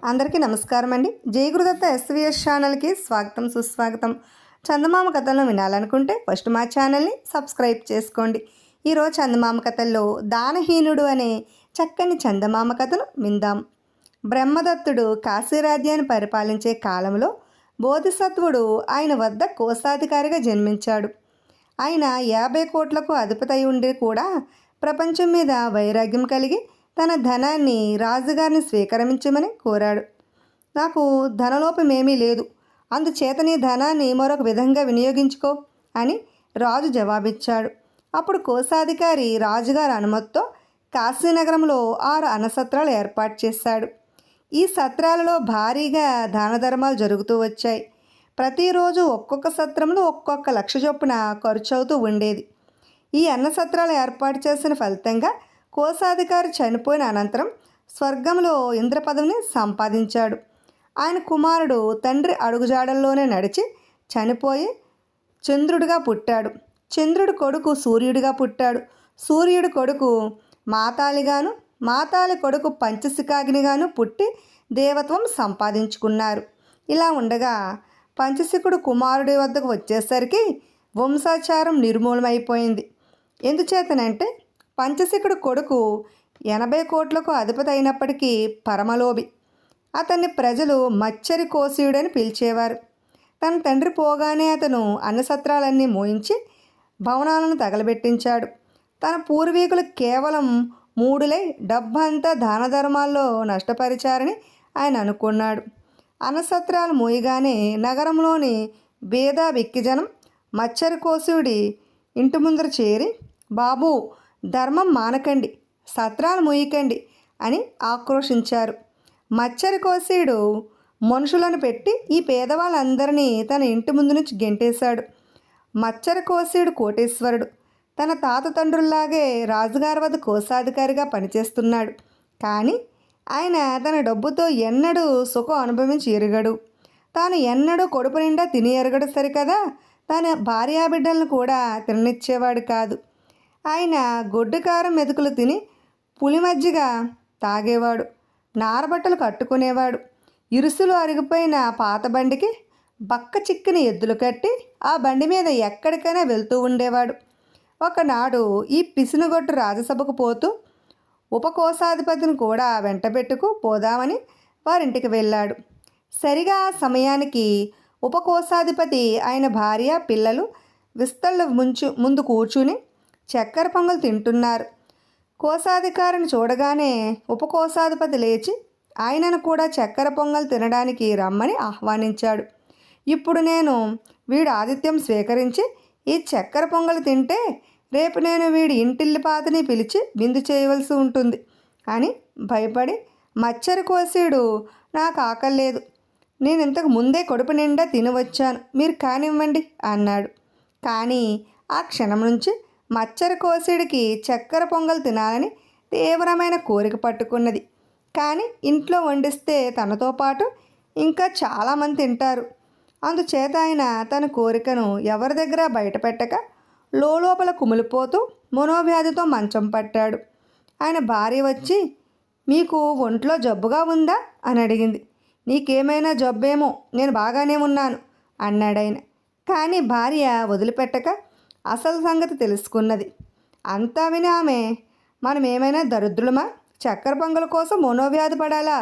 అందరికీ నమస్కారం అండి. జై గురుదత్త ఎస్వీఎస్ ఛానల్కి స్వాగతం సుస్వాగతం. చందమామ కథలను వినాలనుకుంటే ఫస్ట్ మా ఛానల్ని సబ్స్క్రైబ్ చేసుకోండి. ఈరోజు చందమామ కథల్లో దానహీనుడు అనే చక్కని చందమామ కథను విందాం. బ్రహ్మదత్తుడు కాశీరాజ్యాన్ని పరిపాలించే కాలంలో బోధిసత్వుడు ఆయన వద్ద కోశాధికారిగా జన్మించాడు. ఆయన 50 కోట్లకు అధిపతి ఉండి కూడా ప్రపంచం మీద వైరాగ్యం కలిగి తన ధనాన్ని రాజుగారిని స్వీకరించమని కోరాడు. నాకు ధనలోపమేమీ లేదు, అందుచేత నీ ధనాన్ని మరొక విధంగా వినియోగించుకో అని రాజు జవాబిచ్చాడు. అప్పుడు కోశాధికారి రాజుగారి అనుమతితో కాశీనగరంలో 6 అన్నసత్రాలు ఏర్పాటు చేశాడు. ఈ సత్రాలలో భారీగా దాన ధర్మాలు జరుగుతూ వచ్చాయి. ప్రతిరోజు ఒక్కొక్క సత్రంలో ఒక్కొక్క లక్ష చొప్పున ఖర్చు అవుతూ ఉండేది. ఈ అన్నసత్రాలు ఏర్పాటు చేసిన ఫలితంగా కోశాధికారి చనిపోయిన అనంతరం స్వర్గంలో ఇంద్ర పదవిని సంపాదించాడు. ఆయన కుమారుడు తండ్రి అడుగుజాడల్లోనే నడిచి చనిపోయి చంద్రుడిగా పుట్టాడు. చంద్రుడి కొడుకు సూర్యుడిగా పుట్టాడు. సూర్యుడి కొడుకు మాతాలిగాను, మాతాలి కొడుకు పంచశిఖాగ్నిగాను పుట్టి దేవత్వం సంపాదించుకున్నారు. ఇలా ఉండగా పంచశిఖుడు కుమారుడి వద్దకు వచ్చేసరికి వంశాచారం నిర్మూలమైపోయింది. ఎందుచేతనంటే పంచశిఖుడు కొడుకు 80 కోట్లకు అధిపతి అయినప్పటికీ పరమలోభి. అతన్ని ప్రజలు మచ్చరి కోసీయుడని పిలిచేవారు. తన తండ్రి పోగానే అతను అన్నసత్రాలన్నీ మోయించి భవనాలను తగలబెట్టించాడు. తన పూర్వీకులు కేవలం మూడులై డబ్బంతా దాన ధర్మాల్లో నష్టపరిచారని ఆయన అనుకున్నాడు. అన్నసత్రాలు మోయగానే నగరంలోని బీద బిక్కిజనం మచ్చరి కోసీయుడి ఇంటి ముందర చేరి, బాబు ధర్మం మానకండి, సత్రాలు మూయకండి అని ఆక్రోశించారు. మచ్చరి కోసీయుడు మనుషులను పెట్టి ఈ పేదవాళ్ళందరినీ తన ఇంటి ముందు నుంచి గెంటేశాడు. మచ్చరి కోసీయుడు కోటేశ్వరుడు. తన తాత తండ్రుల్లాగే రాజుగారి వద్ద కోశాధికారిగా పనిచేస్తున్నాడు. కానీ ఆయన తన డబ్బుతో ఎన్నడూ సుఖం అనుభవించి ఎరగడు. తాను ఎన్నడూ కడుపు నిండా తిని ఎరగడు సరికదా, తన భార్యాబిడ్డలను కూడా తిననిచ్చేవాడు కాదు. ఆయన గొడ్డు కారం మెతుకులు తిని పులి మజ్జిగ తాగేవాడు. నారబట్టలు కట్టుకునేవాడు. ఇరుసులు అరిగిపోయిన పాత బండికి బక్క చిక్కిన ఎద్దులు కట్టి ఆ బండి మీద ఎక్కడికైనా వెళ్తూ ఉండేవాడు. ఒకనాడు ఈ పిసినుగొట్టు రాజసభకు పోతూ ఉపకోశాధిపతిని కూడా వెంటబెట్టుకు పోదామని వారింటికి వెళ్ళాడు. సరిగా ఆ సమయానికి ఉపకోశాధిపతి ఆయన భార్య పిల్లలు విస్తళ్ళ ముందు కూర్చుని చక్కెర పొంగలు తింటున్నారు. కోశాధికారిని చూడగానే ఉపకోశాధిపతి లేచి ఆయనను కూడా చక్కెర పొంగల్ తినడానికి రమ్మని ఆహ్వానించాడు. ఇప్పుడు నేను వీడు ఆతిథ్యం స్వీకరించి ఈ చక్కెర పొంగలు తింటే రేపు నేను వీడి ఇంటిల్లిపాతని పిలిచి విందు చేయవలసి ఉంటుంది అని భయపడి, మచ్చరి కోసీయుడు నాకు ఆకలేదు, నేను ఇంతకు ముందే కడుపు నిండా తినవచ్చాను, మీరు కానివ్వండి అన్నాడు. కానీ ఆ క్షణం నుంచి మచ్చరి కోసీయుడికి చక్కెర పొంగల్ తినాలని తీవ్రమైన కోరిక పట్టుకున్నది. కానీ ఇంట్లో వండిస్తే తనతో పాటు ఇంకా చాలామంది తింటారు. అందుచేత ఆయన తన కోరికను ఎవరి దగ్గర బయటపెట్టక లోపల కుమిలిపోతూ మనోవ్యాధితో మంచం పట్టాడు. ఆయన భార్య వచ్చి, మీకు ఒంట్లో జబ్బుగా ఉందా అని అడిగింది. నీకేమైనా జబ్బేమో, నేను బాగానే ఉన్నాను అన్నాడాయన. కానీ భార్య వదిలిపెట్టక అసలు సంగతి తెలుసుకున్నది. అంతా విని ఆమె, మనం ఏమైనా దరిద్రులమా, చక్కెర పొంగల్ కోసం మనోవ్యాధి పడాలా,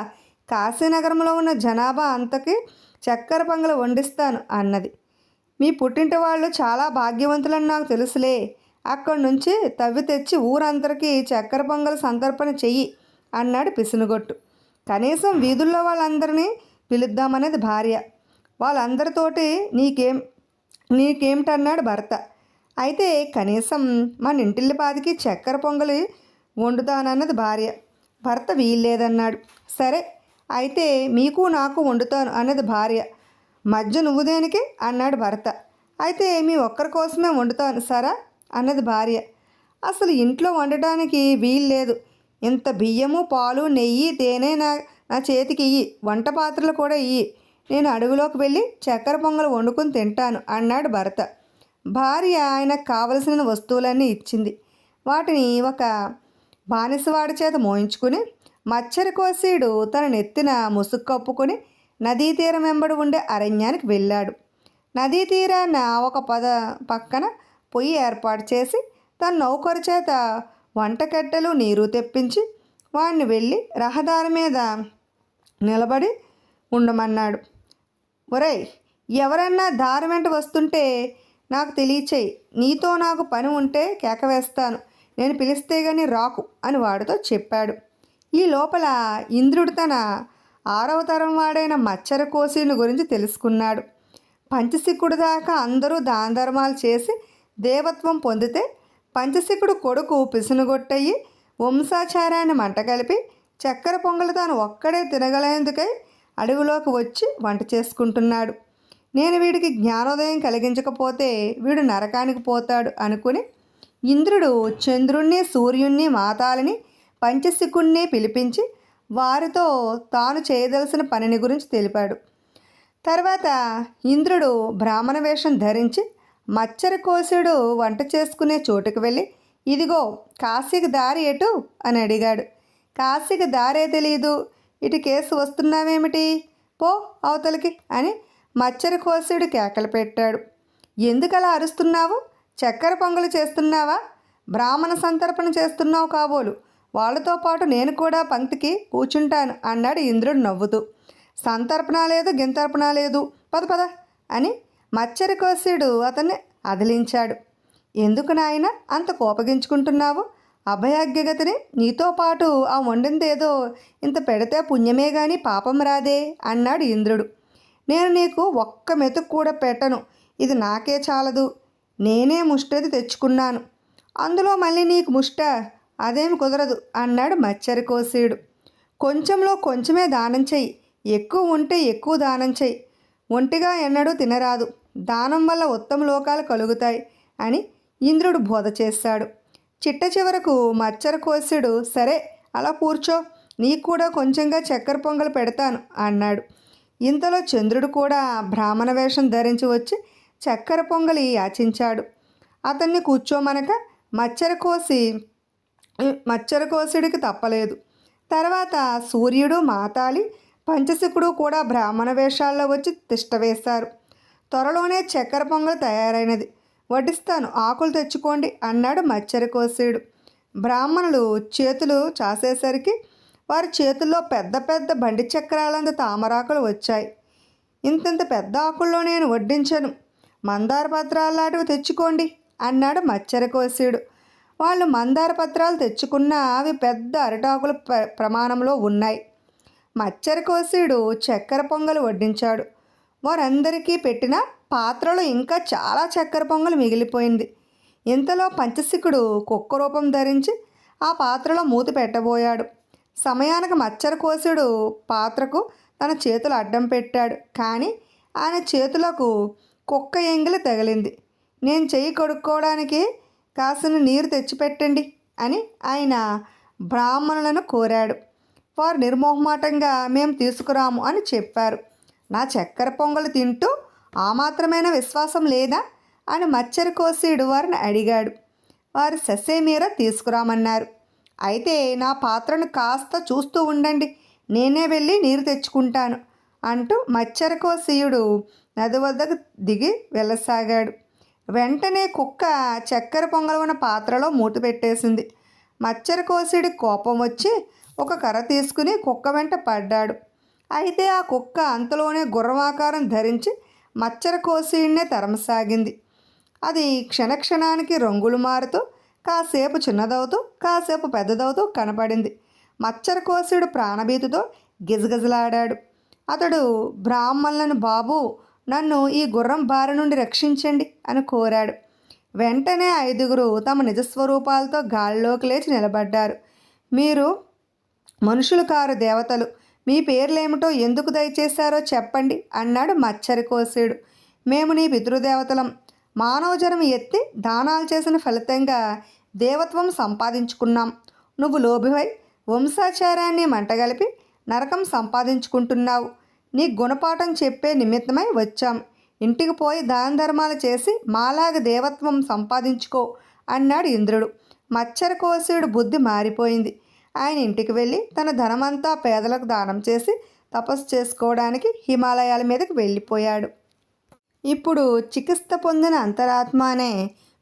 కాశీనగరంలో ఉన్న జనాభా అంతకి చక్కెర పొంగల్ వండిస్తాను అన్నది. మీ పుట్టింటి వాళ్ళు చాలా భాగ్యవంతులని నాకు తెలుసులే, అక్కడి నుంచి తవ్వి తెచ్చి ఊరందరికీ చక్కెర పొంగల్ సంతర్పణ చెయ్యి అన్నాడు పిసినుగొట్టు. కనీసం వీధుల్లో వాళ్ళందరినీ పిలుద్దామనేది భార్య. వాళ్ళందరితోటి నీకేమిటన్నాడు భర్త. అయితే కనీసం మన ఇంటిల్లిపాదికి చక్కెర పొంగలి వండుతానన్నది భార్య. భర్త వీల్లేదన్నాడు. సరే అయితే మీకు నాకు వండుతాను అన్నది భార్య. మధ్య నువ్వు దేనికి అన్నాడు భర్త. అయితే మీ ఒక్కరి కోసమే వండుతాను సరా అన్నది భార్య. అసలు ఇంట్లో వండటానికి వీల్లేదు, ఇంత బియ్యము పాలు నెయ్యి తేనె నా చేతికి ఇయ్యి, వంట పాత్రలు కూడా ఇయ్యి, నేను అడుగులోకి వెళ్ళి చక్కెర పొంగలు వండుకొని తింటాను అన్నాడు భర్త. భార్య ఆయనకు కావలసిన వస్తువులన్నీ ఇచ్చింది. వాటిని ఒక బానిసవాడి చేత మోయించుకుని మచ్చరకోశీయుడు తన నెత్తిన ముసుగు కప్పుకొని నదీ తీరం వెంబడి ఉండే అరణ్యానికి వెళ్ళాడు. నదీ తీరాన ఒక పక్కన పొయ్యి ఏర్పాటు చేసి తన నౌకరు చేత వంటకట్టెలు నీరు తెప్పించి వాడిని వెళ్ళి రహదారి మీద నిలబడి ఉండమన్నాడు. ఒరేయ్, ఎవరన్నా దారి వెంట వస్తుంటే నాకు తెలియచేయి, నీతో నాకు పని ఉంటే కేక వేస్తాను, నేను పిలిస్తే గాని రాకు అని వాడితో చెప్పాడు. ఈ లోపల ఇంద్రుడు తన 6వ తరం వాడైన మచ్చరకోశీని గురించి తెలుసుకున్నాడు. పంచశిఖుడు దాకా అందరూ దాన ధర్మాలు చేసి దేవత్వం పొందితే పంచశిఖుడు కొడుకు పిసునుగొట్టయి వంశాచారాన్ని మంట కలిపి చక్కెర పొంగలు తాను ఒక్కడే తినగలేందుకై అడవిలోకి వచ్చి వంట చేసుకుంటున్నాడు. నేను వీడికి జ్ఞానోదయం కలిగించకపోతే వీడు నరకానికి పోతాడు అనుకుని ఇంద్రుడు చంద్రుణ్ణి, సూర్యుణ్ణి, మాతాలని, పంచశిఖుణ్ణి పిలిపించి వారితో తాను చేయదలసిన పనిని గురించి తెలిపాడు. తర్వాత ఇంద్రుడు బ్రాహ్మణ వేషం ధరించి మచ్చరకోశుడు వంట చేసుకునే చోటుకు వెళ్ళి, ఇదిగో కాశీకి దారి ఎటు అని అడిగాడు. కాశీకి దారే తెలియదు, ఇటు కేసు వస్తున్నావేమిటి, పో అవతలికి అని మచ్చరకోశుడు కేకలు పెట్టాడు. ఎందుకలా అరుస్తున్నావు? చక్కెర పొంగలు చేస్తున్నావా? బ్రాహ్మణ సంతర్పణ చేస్తున్నావు కాబోలు, వాళ్ళతో పాటు నేను కూడా పంక్తికి కూర్చుంటాను అన్నాడు ఇంద్రుడు నవ్వుతూ. సంతర్పణ లేదు, గింతర్పణ లేదు, పద పద అని మచ్చరకోశుడు అతన్ని అదిలించాడు. ఎందుకు నాయన అంత కోపగించుకుంటున్నావు? అభయాజ్ఞగతిని నీతో పాటు ఆ వండిందేదో ఇంత పెడితే పుణ్యమే గాని పాపం రాదే అన్నాడు ఇంద్రుడు. నేను నీకు ఒక్క మెతుకు కూడా పెట్టను, ఇది నాకే చాలదు, నేనే ముష్టది తెచ్చుకున్నాను, అందులో మళ్ళీ నీకు ముష్ట, అదేమి కుదరదు అన్నాడు మచ్చరకోశుడు. కొంచెంలో కొంచెమే దానం చెయ్యి, ఎక్కువ ఉంటే ఎక్కువ దానం చెయ్యి, ఒంటిగా ఎన్నడూ తినరాదు, దానం వల్ల ఉత్తమ లోకాలు కలుగుతాయి అని ఇంద్రుడు బోధ చేశాడు. చిట్ట చివరకు మచ్చరకోశుడు సరే అలా కూర్చో, నీకు కూడా కొంచెంగా చక్కెర పొంగలు పెడతాను అన్నాడు. ఇంతలో చంద్రుడు కూడా బ్రాహ్మణ వేషం ధరించి వచ్చి చక్కెర పొంగలి యాచించాడు. అతన్ని కూర్చోమనక మచ్చరకోశుడికి తప్పలేదు. తర్వాత సూర్యుడు, మాతాలి, పంచశిఖుడు కూడా బ్రాహ్మణ వేషాల్లో వచ్చి తిష్ట వేశారు. త్వరలోనే చక్కెర పొంగల్ తయారైనది, వడ్డిస్తాను, ఆకులు తెచ్చుకోండి అన్నాడు మచ్చరకోశుడు. బ్రాహ్మణులు చేతులు చాసేసరికి వారి చేతుల్లో పెద్ద పెద్ద బండి చక్రాలంత తామరాకులు వచ్చాయి. ఇంతంత పెద్ద ఆకుల్లో నేను వడ్డించను, మందార పత్రాలు లాంటివి తెచ్చుకోండి అన్నాడు మచ్చరకోశుడు. వాళ్ళు మందార పత్రాలు తెచ్చుకున్నా అవి పెద్ద అరిటాకుల ప్రమాణంలో ఉన్నాయి. మచ్చరకోశుడు చక్కెర పొంగలు వడ్డించాడు. వారందరికీ పెట్టిన పాత్రలో ఇంకా చాలా చక్కెర పొంగలు మిగిలిపోయింది. ఇంతలో పంచశిఖుడు కుక్క రూపం ధరించి ఆ పాత్రలో మూతి పెట్టబోయాడు. సమయానికి మచ్చరకోశుడు పాత్రకు తన చేతులు అడ్డం పెట్టాడు. కానీ ఆయన చేతులకు కుక్క ఎంగిలి తగిలింది. నేను చెయ్యి కడుక్కోవడానికి కాసిన నీరు తెచ్చిపెట్టండి అని ఆయన బ్రాహ్మణులను కోరాడు. వారు నిర్మోహమాటంగా మేము తీసుకురాము అని చెప్పారు. నా చక్కెర పొంగలు తింటూ ఆ మాత్రమైన విశ్వాసం లేదా అని మచ్చరకోశుడు వారిని అడిగాడు. వారు ససేమీర తీసుకురామన్నారు. అయితే నా పాత్రను కాస్త చూస్తూ ఉండండి, నేనే వెళ్ళి నీరు తెచ్చుకుంటాను అంటూ మచ్చరకోశుడు నది వద్దకు దిగి వెళ్ళసాగాడు. వెంటనే కుక్క చక్కెర పొంగలు ఉన్న పాత్రలో మూత పెట్టేసింది. మచ్చరకోశుడి కోపం వచ్చి ఒక కర్ర తీసుకుని కుక్క వెంట పడ్డాడు. అయితే ఆ కుక్క అంతలోనే గుర్రమాకారం ధరించి మచ్చరకోశుడినే తరమసాగింది. అది క్షణక్షణానికి రంగులు మారుతూ కాసేపు చిన్నదవుతూ కాసేపు పెద్దదవుతూ కనపడింది. మచ్చరకోశుడు ప్రాణభీతితో గిజగిజలాడాడు. అతడు బ్రాహ్మణులను, బాబు నన్ను ఈ గుర్రం బారి నుండి రక్షించండి అని కోరాడు. వెంటనే 5గురు తమ నిజస్వరూపాలతో గాలిలోకి లేచి నిలబడ్డారు. మీరు మనుషులు కారు, దేవతలు, మీ పేర్లేమిటో ఎందుకు దయచేశారో చెప్పండి అన్నాడు మచ్చరకోశుడు. మేము నీ పితృదేవతలం, మానవ జన్మ ఎత్తి దానాలు చేసిన ఫలితంగా దేవత్వం సంపాదించుకున్నాం. నువ్వు లోభివై వంశాచారాన్ని మంటగలిపి నరకం సంపాదించుకుంటున్నావు. నీ గుణపాఠం చెప్పే నిమిత్తమై వచ్చాం. ఇంటికి పోయి దాన ధర్మాలు చేసి మాలాగ దేవత్వం సంపాదించుకో అన్నాడు ఇంద్రుడు. మచ్చరకోశుడు బుద్ధి మారిపోయింది. ఆయన ఇంటికి వెళ్ళి తన ధనమంతా పేదలకు దానం చేసి తపస్సు చేసుకోవడానికి హిమాలయాల మీదకి వెళ్ళిపోయాడు. ఇప్పుడు చికిత్స పొందిన అంతరాత్మ అనే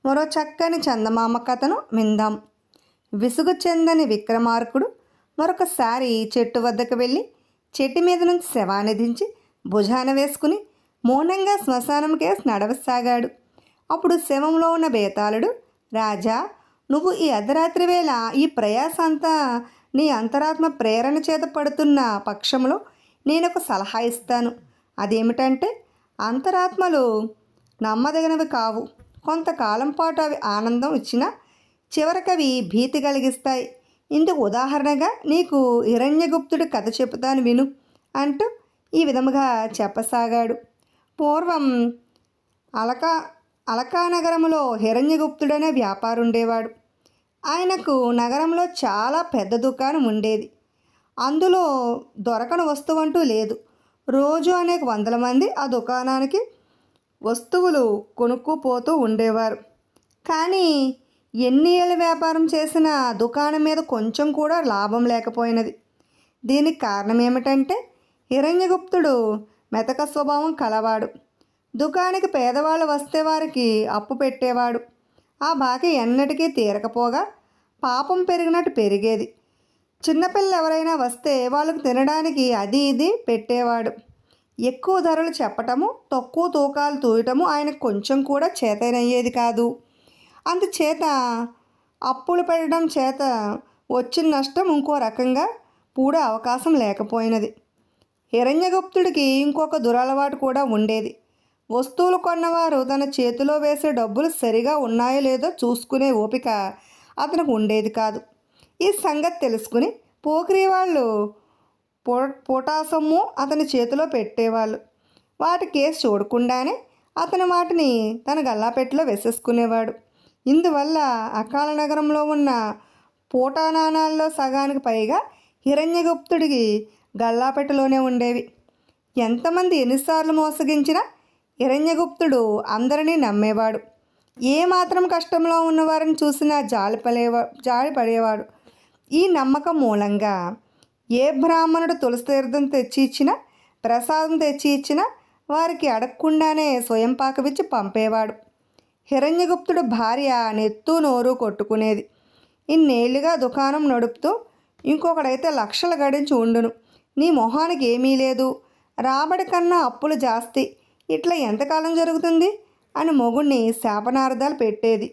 మరో చక్కని చందమామ కథను విందాం. విసుగు చెందని విక్రమార్కుడు మరొకసారి చెట్టు వద్దకు వెళ్ళి చెట్టు మీద నుంచి శవాన్ని దించి భుజాన వేసుకుని మౌనంగా శ్మశానం కేసు నడవసాగాడు. అప్పుడు శవంలో ఉన్న బేతాళుడు, రాజా, నువ్వు ఈ అర్ధరాత్రి వేళ ఈ ప్రయాస అంతా నీ అంతరాత్మ ప్రేరణ చేత పడుతున్న పక్షంలో నేనొక సలహా ఇస్తాను. అదేమిటంటే, అంతరాత్మలు నమ్మదగినవి కావు. కొంతకాలం పాటు అవి ఆనందం ఇచ్చినా చివరికి అవి భీతి కలిగిస్తాయి. ఇందుకు ఉదాహరణగా నీకు హిరణ్యగుప్తుడి కథ చెబుతాను విను అంటూ ఈ విధముగా చెప్పసాగాడు. పూర్వం అలకా నగరంలో హిరణ్యగుప్తుడనే వ్యాపారి ఉండేవాడు. ఆయనకు నగరంలో చాలా పెద్ద దుకాణం ఉండేది. అందులో దొరకని వస్తువు అంటూ లేదు. రోజు అనేక వందల మంది ఆ దుకాణానికి వస్తువులు కొనుక్కుపోతూ ఉండేవారు. కానీ ఎన్ని ఏళ్ళ వ్యాపారం చేసినా దుకాణం మీద కొంచెం కూడా లాభం లేకపోయినది. దీనికి కారణం ఏమిటంటే, హిరణ్యగుప్తుడు మెతక స్వభావం కలవాడు. దుకాణానికి పేదవాళ్ళు వస్తే వారికి అప్పు పెట్టేవాడు. ఆ బాకీ ఎన్నటికీ తీరకపోగా పాపం పెరిగినట్టు పెరిగేది. చిన్నపిల్లలు ఎవరైనా వస్తే వాళ్ళకు తినడానికి అది ఇది పెట్టేవాడు. ఎక్కువ ధరలు చెప్పటము, తక్కువ తూకాలు తూయటము ఆయనకు కొంచెం కూడా చేతనయ్యేది కాదు. అందుచేత అప్పులు పెట్టడం చేత వచ్చిన నష్టం ఇంకో రకంగా పూడే అవకాశం లేకపోయినది. హిరణ్యగుప్తుడికి ఇంకొక దురలవాటు కూడా ఉండేది. వస్తువులు కొన్నవారు తన చేతిలో వేసే డబ్బులు సరిగా ఉన్నాయో లేదో చూసుకునే ఓపిక అతనికి ఉండేది కాదు. ఈ సంగతి తెలుసుకుని పోకిరి వాళ్ళు పోటాసమ్ము అతని చేతిలో పెట్టేవాళ్ళు. వాటి కేసు చూడకుండానే అతను వాటిని తన గల్లాపెట్టెలో వేసేసుకునేవాడు. ఇందువల్ల అకాల నగరంలో ఉన్న పోటా నాణాల్లో సగానికి పైగా హిరణ్యగుప్తుడికి గల్లాపెట్టెలోనే ఉండేవి. ఎంతమంది ఎన్నిసార్లు మోసగించినా హిరణ్యగుప్తుడు అందరినీ నమ్మేవాడు. ఏమాత్రం కష్టంలో ఉన్నవారిని చూసినా జాలి పడేవాడు. ఈ నమ్మకం మూలంగా ఏ బ్రాహ్మణుడు తులసి తీర్థం తెచ్చి ఇచ్చినా, ప్రసాదం తెచ్చి ఇచ్చినా వారికి అడగకుండానే స్వయం పాకవిచ్చి పంపేవాడు. హిరణ్యగుప్తుడు భార్య నెత్తు నోరు కొట్టుకునేది. ఇన్నేళ్లుగా దుకాణం నడుపుతూ ఇంకొకడైతే లక్షలు గడించి ఉండును, నీ మొహానికి ఏమీ లేదు, రాబడి కన్నా అప్పులు జాస్తి, ఇట్లా ఎంతకాలం జరుగుతుంది అని మొగుడిని శాపనార్థాలు పెట్టేది.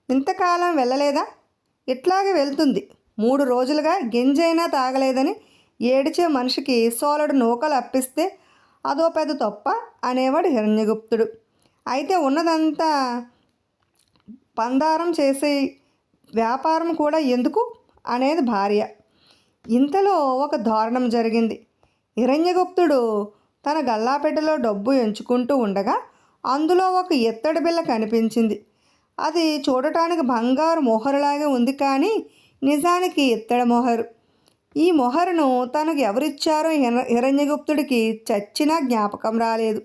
ఇంతకాలం వెళ్ళలేదా? ఇట్లాగే వెళ్తుంది. 3 రోజులుగా గింజైనా తాగలేదని ఏడిచే మనిషికి సోలడు నూకలు అప్పిస్తే అదో పెద్ద తప్ప అనేవాడు హిరణ్యగుప్తుడు. అయితే ఉన్నదంతా పందారం చేసే వ్యాపారం కూడా ఎందుకు అనేది భార్య. ఇంతలో ఒక దారుణం జరిగింది. హిరణ్యగుప్తుడు తన గల్లాపెట్టెలో డబ్బు ఎంచుకుంటూ ఉండగా అందులో ఒక ఎత్తడి బిళ్ళ కనిపించింది. అది చూడటానికి బంగారు మొహరులాగే ఉంది, కానీ నిజానికి ఇత్తడి మొహరు. ఈ మొహరును తనకు ఎవరిచ్చారో హిరణ్యగుప్తుడికి చచ్చినా జ్ఞాపకం రాలేదు.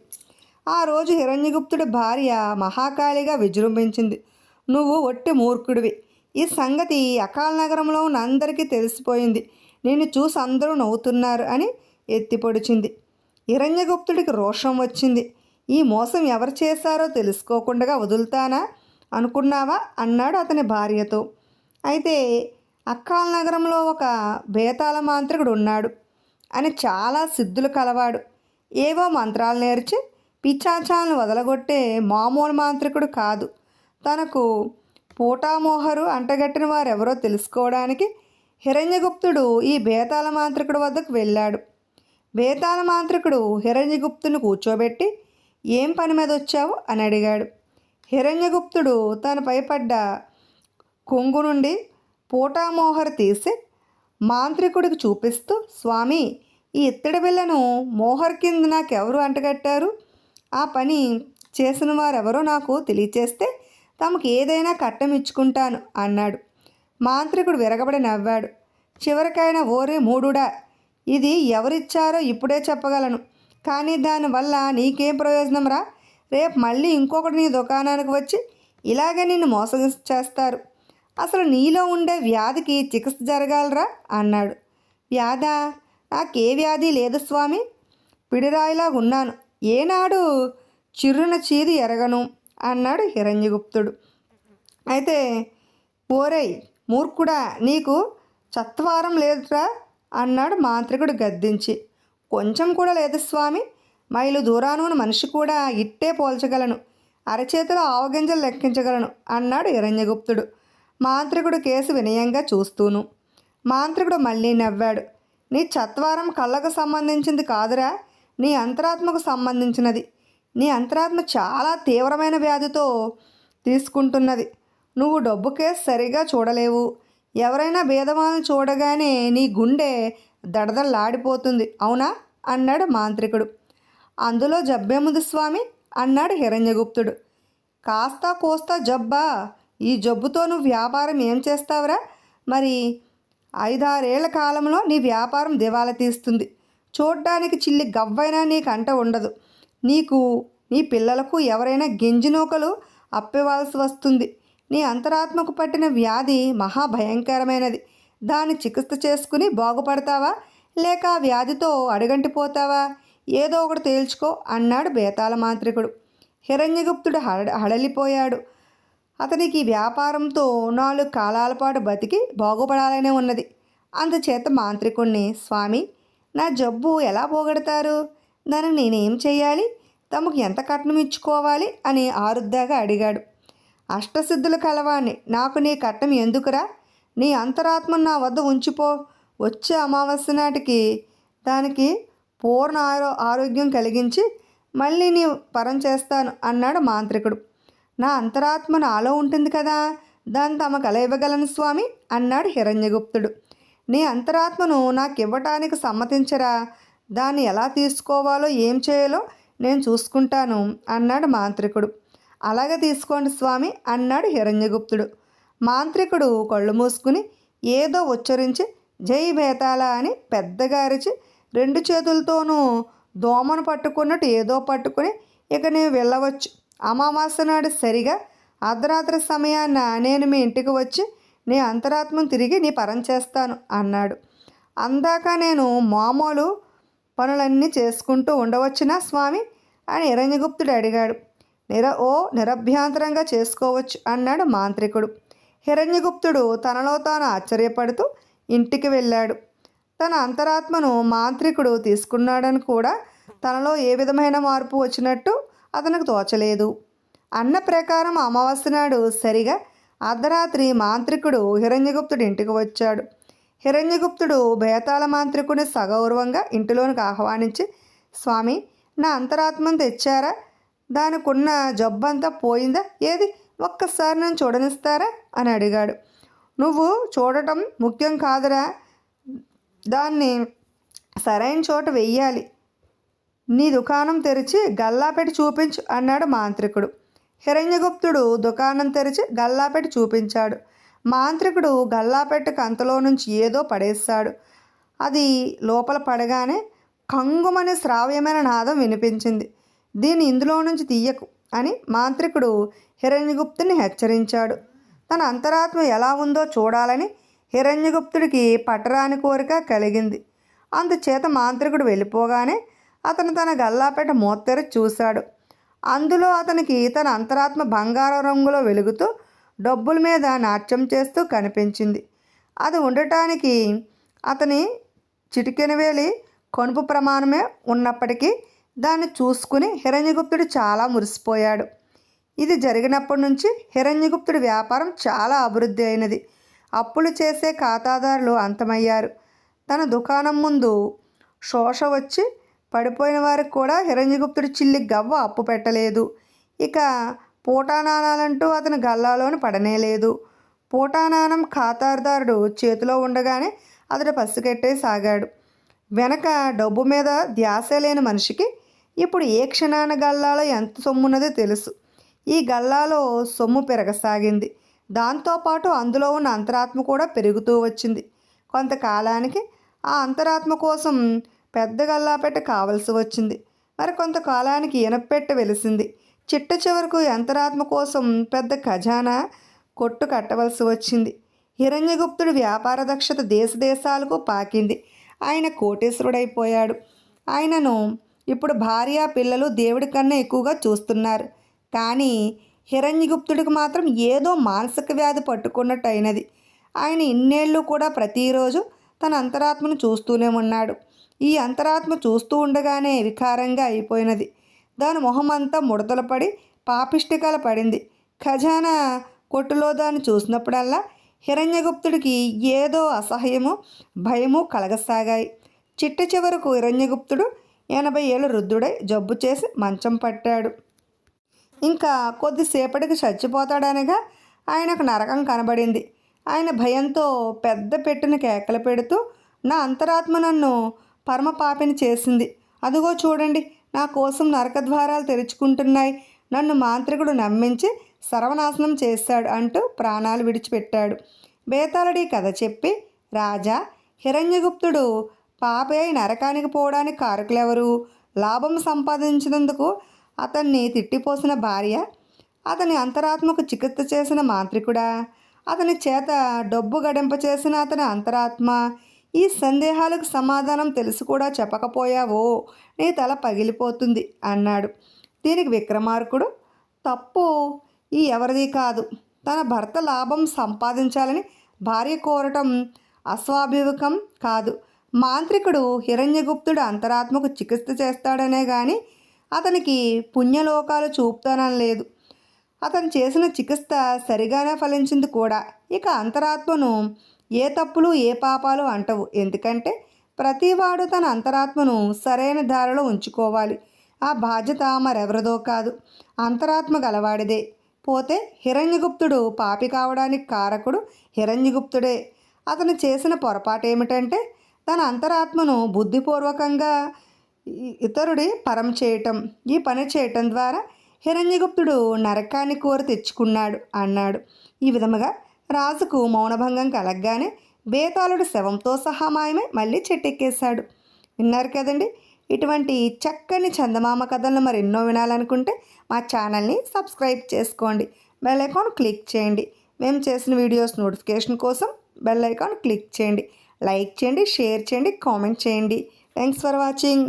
ఆ రోజు హిరణ్యగుప్తుడి భార్య మహాకాళిగా విజృంభించింది. నువ్వు ఒట్టి మూర్ఖుడివి. ఈ సంగతి అకాల నగరంలో ఉన్న అందరికీ తెలిసిపోయింది. నిన్ను చూసి అందరూ నవ్వుతున్నారు అని ఎత్తిపొడిచింది. హిరణ్యగుప్తుడికి రోషం వచ్చింది. ఈ మోసం ఎవరు చేశారో తెలుసుకోకుండా వదులుతానా అనుకున్నావా అన్నాడు అతని భార్యతో. అయితే అక్కాల నగరంలో ఒక బేతాళ మాంత్రికుడు ఉన్నాడు అని చాలా సిద్ధులు కలవాడు. ఏవో మంత్రాలు నేర్చి పిచాచాలను వదలగొట్టే మామూలు మాంత్రికుడు కాదు. తనకు పోటామోహరు అంటగట్టిన వారెవరో తెలుసుకోవడానికి హిరణ్యగుప్తుడు ఈ బేతాళ మాంత్రికుడి వద్దకు వెళ్ళాడు. బేతాళ మాంత్రికుడు హిరణ్యగుప్తుని కూర్చోబెట్టి, ఏం పని మీద వచ్చావు అని అడిగాడు. హిరణ్యగుప్తుడు తనపై పడ్డ కొంగు నుండి పోటామోహరు తీసి మాంత్రికుడికి చూపిస్తూ, స్వామి, ఈ ఇత్తడి బిళ్ళను మోహర్ కింద నాకెవరు అంటగట్టారు? ఆ పని చేసిన వారెవరో నాకు తెలియచేస్తే తమకు ఏదైనా కట్టం ఇచ్చుకుంటాను అన్నాడు. మాంత్రికుడు విరగబడి నవ్వాడు. చివరికైనా, ఓరే మూడుడా, ఇది ఎవరిచ్చారో ఇప్పుడే చెప్పగలను, కానీ దానివల్ల నీకేం ప్రయోజనం రా? రేపు మళ్ళీ ఇంకొకటి నీ దుకాణానికి వచ్చి ఇలాగే నిన్ను మోసం చేస్తారు. అసలు నీలో ఉండే వ్యాధికి చికిత్స జరగాలరా అన్నాడు. వ్యాధా? నాకే వ్యాధి లేదు స్వామి, పిడిరాయిలా ఉన్నాను, ఏనాడు చిర్రున చీది ఎరగను అన్నాడు హిరణ్యగుప్తుడు. అయితే ఓరేయ్ మూర్ఖుడా, నీకు చత్వారం లేదురా అన్నాడు మాంత్రికుడు గద్దించి. కొంచెం కూడా లేదు స్వామి, మైలు దూరానున్న మనిషి కూడా ఇట్టే పోల్చగలను, అరచేతిలో ఆవగింజలు లెక్కించగలను అన్నాడు హిరణ్యగుప్తుడు మాంత్రికుడు కేసు వినయంగా చూస్తూను. మాంత్రికుడు మళ్ళీ నవ్వాడు. నీ చత్వారం కళ్ళకు సంబంధించింది కాదురా, నీ అంతరాత్మకు సంబంధించినది. నీ అంతరాత్మ చాలా తీవ్రమైన వ్యాధితో తీసుకుంటున్నది. నువ్వు డబ్బు కేసు సరిగా చూడలేవు. ఎవరైనా భేదవాళ్ళని చూడగానే నీ గుండె దడదల్లాడిపోతుంది, అవునా అన్నాడు మాంత్రికుడు. అందులో జబ్బేముంది స్వామి అన్నాడు హిరణ్యగుప్తుడు. కాస్తా కోస్తా జబ్బా? ఈ జబ్బుతో నువ్వు వ్యాపారం ఏం చేస్తావురా? మరి 5-6 ఏళ్ల కాలంలో నీ వ్యాపారం దివాలా తీస్తుంది. చూడ్డానికి చిల్లి గవ్వైనా నీకు అంట ఉండదు. నీకు, నీ పిల్లలకు ఎవరైనా గింజినూకలు అప్పివ్వాల్సి వస్తుంది. నీ అంతరాత్మకు పట్టిన వ్యాధి మహాభయంకరమైనది. దాన్ని చికిత్స చేసుకుని బాగుపడతావా, లేక ఆ వ్యాధితో అడుగంటిపోతావా? ఏదో ఒకటి తేల్చుకో అన్నాడు బేతాళ మాంత్రికుడు. హిరణ్యగుప్తుడు హడలిపోయాడు. అతనికి వ్యాపారంతో 4 కాలాల పాటు బతికి బాగుపడాలనే ఉన్నది. అందుచేత మాంత్రికుణ్ణి, స్వామి నా జబ్బు ఎలా పోగొడతారు, దాన్ని నేనేం చేయాలి, తమకు ఎంత కట్నం ఇచ్చుకోవాలి అని ఆరుద్దాగా అడిగాడు. అష్టసిద్ధులు కలవాణ్ణి, నాకు నీ కట్నం ఎందుకురా? నీ అంతరాత్మను నా వద్ద ఉంచిపో. వచ్చే అమావాస్య నాటికి దానికి పూర్ణ ఆరోగ్యం కలిగించి మళ్ళీ నీ పరం చేస్తాను అన్నాడు మాంత్రికుడు. నా అంతరాత్మ నాలో ఉంటుంది కదా, దాన్ని తమకు ఎలా ఇవ్వగలను స్వామి అన్నాడు హిరణ్యగుప్తుడు. నీ అంతరాత్మను నాకు ఇవ్వటానికి సమ్మతించరా? దాన్ని ఎలా తీసుకోవాలో ఏం చేయాలో నేను చూసుకుంటాను అన్నాడు మాంత్రికుడు. అలాగే తీసుకోండి స్వామి అన్నాడు హిరణ్యగుప్తుడు. మాంత్రికుడు కళ్ళు మూసుకుని ఏదో ఉచ్చరించి జై బేతాళ అని పెద్దగా అరిచి 2 చేతులతోనూ దోమను పట్టుకున్నట్టు ఏదో పట్టుకుని, ఇక నీవు వెళ్ళవచ్చు. అమావాస్య నాడు సరిగా అర్ధరాత్రి సమయాన్న నేను మీ ఇంటికి వచ్చి నీ అంతరాత్మను తిరిగి నీ పరం చేస్తాను అన్నాడు. అందాక నేను మామూలు పనులన్నీ చేసుకుంటూ ఉండవచ్చునా స్వామి అని హిరణ్యగుప్తుడు అడిగాడు. నిరభ్యంతరంగా చేసుకోవచ్చు అన్నాడు మాంత్రికుడు. హిరణ్యగుప్తుడు తనలో తాను ఆశ్చర్యపడుతూ ఇంటికి వెళ్ళాడు. తన అంతరాత్మను మాంత్రికుడు తీసుకున్నాడని కూడా తనలో ఏ విధమైన మార్పు వచ్చినట్టు అతనికి తోచలేదు. అన్న ప్రకారం అమావాస్య నాడు సరిగా అర్ధరాత్రి మాంత్రికుడు హిరణ్యగుప్తుడి ఇంటికి వచ్చాడు. హిరణ్యగుప్తుడు బేతాళ మాంత్రికుడిని సగౌరవంగా ఇంటిలోనికి ఆహ్వానించి, స్వామి నా అంతరాత్మను తెచ్చారా? దానికున్న జబ్బంతా పోయిందా? ఏది ఒక్కసారి నన్ను చూడనిస్తారా అని అడిగాడు. నువ్వు చూడటం ముఖ్యం కాదురా, దాన్ని సరైన చోట వెయ్యాలి. నీ దుకాణం తెరిచి గల్లాపెట్టి చూపించు అన్నాడు మాంత్రికుడు. హిరణ్యగుప్తుడు దుకాణం తెరిచి గల్లాపెట్టి చూపించాడు. మాంత్రికుడు గల్లాపెట్టి కంతలో నుంచి ఏదో పడేశాడు. అది లోపల పడగానే కంగుమని శ్రావ్యమైన నాదం వినిపించింది. దీన్ని ఇందులో నుంచి తీయకు అని మాంత్రికుడు హిరణ్యగుప్తుని హెచ్చరించాడు. తన అంతరాత్మ ఎలా ఉందో చూడాలని హిరణ్యగుప్తుడికి పట్టరాని కోరిక కలిగింది. అందుచేత మాంత్రికుడు వెళ్ళిపోగానే అతను తన గల్లాపెట్ట మూతెరచి చూశాడు. అందులో అతనికి తన అంతరాత్మ బంగారు రంగులో వెలుగుతూ డబ్బుల మీద నాట్యం చేస్తూ కనిపించింది. అది ఉండటానికి అతని చిటికెన వేలి కొనుపు ప్రమాణమే ఉన్నప్పటికీ దాన్ని చూసుకుని హిరణ్యగుప్తుడు చాలా మురిసిపోయాడు. ఇది జరిగినప్పటి నుంచి హిరణ్యగుప్తుడి వ్యాపారం చాలా అభివృద్ధి అయినది. అప్పులు చేసే ఖాతాదారులు అంతమయ్యారు. తన దుకాణం ముందు శోష వచ్చి పడిపోయిన వారికి కూడా హిరణ్యగుప్తుడు చిల్లి గవ్వ అప్పు పెట్టలేదు. ఇక పూటానాణాలంటూ అతని గల్లాలోని పడనేలేదు. పూటానాణం ఖాతాదారుడు చేతిలో ఉండగానే అతడు పసిగట్టేసాగాడు. వెనక డబ్బు మీద ధ్యాస లేని మనిషికి ఇప్పుడు ఏ క్షణాన గల్లాలో ఎంత సొమ్మున్నదో తెలుసు. ఈ గల్లాలో సొమ్ము పెరగసాగింది. దాంతోపాటు అందులో ఉన్న అంతరాత్మ కూడా పెరుగుతూ వచ్చింది. కొంతకాలానికి ఆ అంతరాత్మ కోసం పెద్ద గల్లాపెట్ట కావలసి వచ్చింది. మరి కొంతకాలానికి ఇనపెట్ట వెలిసింది. చిట్ట చివరకు అంతరాత్మ కోసం పెద్ద ఖజానా కొట్టు కట్టవలసి వచ్చింది. హిరణ్యగుప్తుడి వ్యాపార దక్షత దేశ దేశాలకు పాకింది. ఆయన కోటేశ్వరుడైపోయాడు. ఆయనను ఇప్పుడు భార్య పిల్లలు దేవుడి కన్నా ఎక్కువగా చూస్తున్నారు. కానీ హిరణ్యగుప్తుడికి మాత్రం ఏదో మానసిక వ్యాధి పట్టుకున్నట్టు అయినది. ఆయన ఇన్నేళ్ళు కూడా ప్రతిరోజు తన అంతరాత్మను చూస్తూనే ఉన్నాడు. ఈ అంతరాత్మ చూస్తూ ఉండగానే వికారంగా అయిపోయినది. దాని మొహమంతా ముడతలు పడి పాపిష్టికల పడింది. ఖజానా కొట్టులో దాన్ని చూసినప్పుడల్లా హిరణ్యగుప్తుడికి ఏదో అసహ్యము భయము కలగసాగాయి. చిట్ట చివరకు హిరణ్యగుప్తుడు 80 ఏళ్ళు వృద్ధుడై జబ్బు చేసి మంచం పట్టాడు. ఇంకా కొద్దిసేపటికి చచ్చిపోతాడనగా ఆయనకు నరకం కనబడింది. ఆయన భయంతో పెద్ద పెట్టున కేకలు పెడుతూ, నా అంతరాత్మ నన్ను పరమపాపిని చేసింది, అదుగో చూడండి, నా కోసం నరకద్వారాలు తెరుచుకుంటున్నాయి, నన్ను మాంత్రికుడు నమ్మించి సర్వనాశనం చేశాడు అంటూ ప్రాణాలు విడిచిపెట్టాడు. బేతాళుడి కథ చెప్పి, రాజా, హిరణ్యగుప్తుడు పాపి అయి నరకానికి పోవడానికి కారకులెవరు? లాభం సంపాదించినందుకు అతన్ని తిట్టిపోసిన భార్య, అతని అంతరాత్మకు చికిత్స చేసిన మాంత్రికుడా, అతని చేత డబ్బు గడింప చేసిన అతని అంతరాత్మ? ఈ సందేహాలకు సమాధానం తెలిసి కూడా చెప్పకపోయావో నీ తల పగిలిపోతుంది అన్నాడు. దీనికి విక్రమార్కుడు, తప్పు ఈ ఎవరిది కాదు. తన భర్త లాభం సంపాదించాలని భార్య కోరటం అస్వాభావికం కాదు. మాంత్రికుడు హిరణ్యగుప్తుడు అంతరాత్మకు చికిత్స చేస్తాడనే కానీ అతనికి పుణ్యలోకాలు చూపుతానని లేదు. అతను చేసిన చికిత్స సరిగానే ఫలించింది కూడా. ఇక అంతరాత్మను ఏ తప్పులు ఏ పాపాలు అంటవు. ఎందుకంటే ప్రతివాడు తన అంతరాత్మను సరైన దారిలో ఉంచుకోవాలి. ఆ బాధ్యత మరెవరిదో కాదు, అంతరాత్మ గలవాడిదే. పోతే హిరణ్యగుప్తుడు పాపి కావడానికి కారకుడు హిరణ్యగుప్తుడే. అతను చేసిన పొరపాటు ఏమిటంటే తన అంతరాత్మను బుద్ధిపూర్వకంగా ఇతరుడి పరం చేయటం. ఈ పని చేయటం ద్వారా హిరణ్యగుప్తుడు నరకాన్ని కోరి తెచ్చుకున్నాడు అన్నాడు. ఈ విధముగా రాజుకు మౌనభంగం కలగగానే బేతాళుడు శవంతో సహా మాయమై మళ్ళీ చెట్టెక్కేశాడు. విన్నారు కదండి. ఇటువంటి చక్కని చందమామ కథలను మరెన్నో వినాలనుకుంటే మా ఛానల్ని సబ్స్క్రైబ్ చేసుకోండి. బెల్ ఐకాన్ క్లిక్ చేయండి. మేము చేసిన వీడియోస్ నోటిఫికేషన్ కోసం బెల్ ఐకాన్ క్లిక్ చేయండి. లైక్ చేయండి, షేర్ చేయండి, కామెంట్ చేయండి. Thanks for watching.